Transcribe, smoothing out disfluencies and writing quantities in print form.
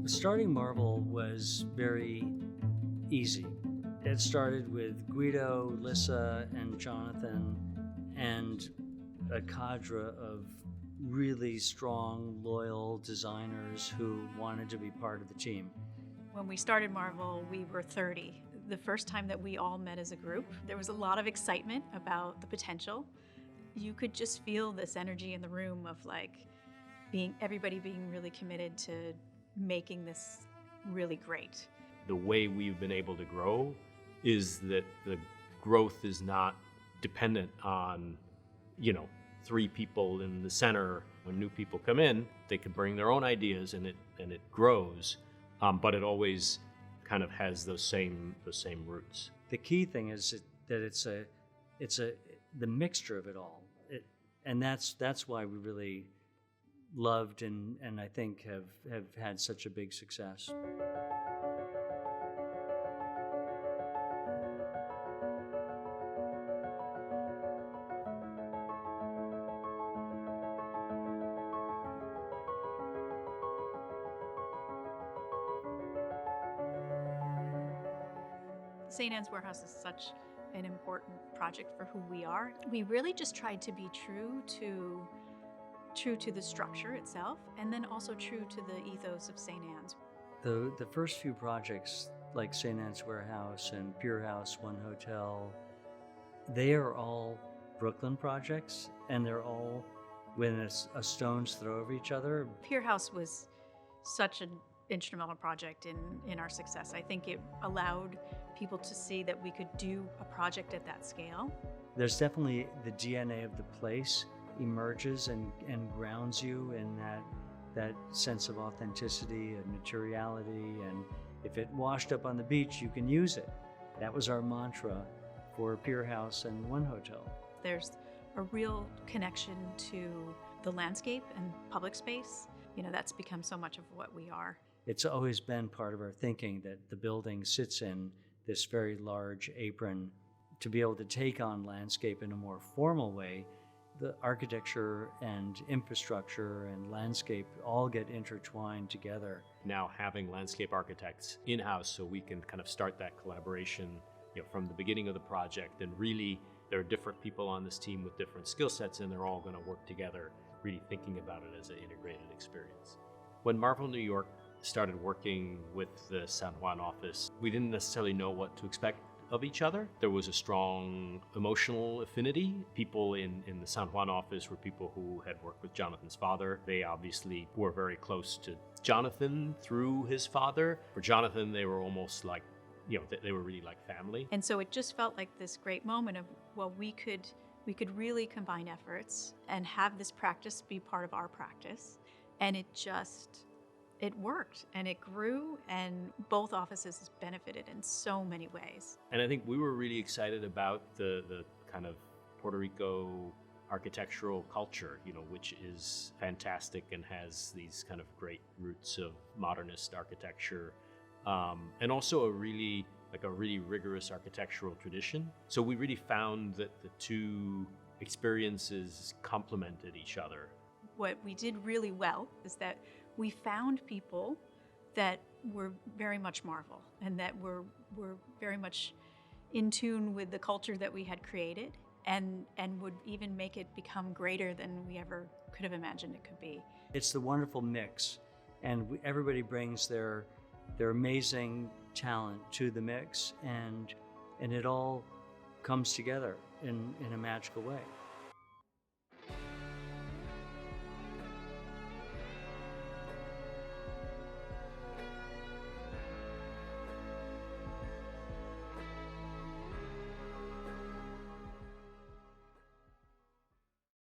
Starting Marvel was very easy. It started with Guido, Lissa, and Jonathan, and a cadre of really strong, loyal designers who wanted to be part of the team. When we started Marvel, we were 30. The first time that we all met as a group, there was a lot of excitement about the potential. You could just feel this energy in the room of everybody being really committed to making this really great. The way we've been able to grow is that the growth is not dependent on, 3 people in the center. When new people come in, they can bring their own ideas and it grows, but it always kind of has those same roots. The key thing is that it's the mixture of it all, and that's why we really loved and I think have had such a big success. St. Anne's Warehouse is such an important project for who we are. We really just tried to be true to the structure itself, and then also true to the ethos of St. Anne's. The first few projects, like St. Anne's Warehouse and Pier House, One Hotel, they are all Brooklyn projects, and they're all within a stone's throw of each other. Pier House was such an instrumental project in our success. I think it allowed people to see that we could do a project at that scale. There's definitely the DNA of the place emerges and grounds you in that sense of authenticity and materiality, and if it washed up on the beach, you can use it. That was our mantra for Pier House and One Hotel. There's a real connection to the landscape and public space. That's become so much of what we are. It's always been part of our thinking that the building sits in this very large apron. To be able to take on landscape in a more formal way, the architecture and infrastructure and landscape all get intertwined together. Now having landscape architects in-house, so we can kind of start that collaboration from the beginning of the project, and really there are different people on this team with different skill sets, and they're all going to work together, really thinking about it as an integrated experience. When Marvel New York started working with the San Juan office, we didn't necessarily know what to expect of each other. There was a strong emotional affinity. People in the San Juan office were people who had worked with Jonathan's father. They obviously were very close to Jonathan through his father. For Jonathan, they were almost like, they were really like family. And so it just felt like this great moment of, well, we could really combine efforts and have this practice be part of our practice. And it worked, and it grew, and both offices benefited in so many ways. And I think we were really excited about the kind of Puerto Rico architectural culture, which is fantastic and has these kind of great roots of modernist architecture, and also a really rigorous architectural tradition. So we really found that the two experiences complemented each other. What we did really well is that we found people that were very much Marvel and that were very much in tune with the culture that we had created, and would even make it become greater than we ever could have imagined it could be. It's the wonderful mix, and everybody brings their amazing talent to the mix, and it all comes together in a magical way.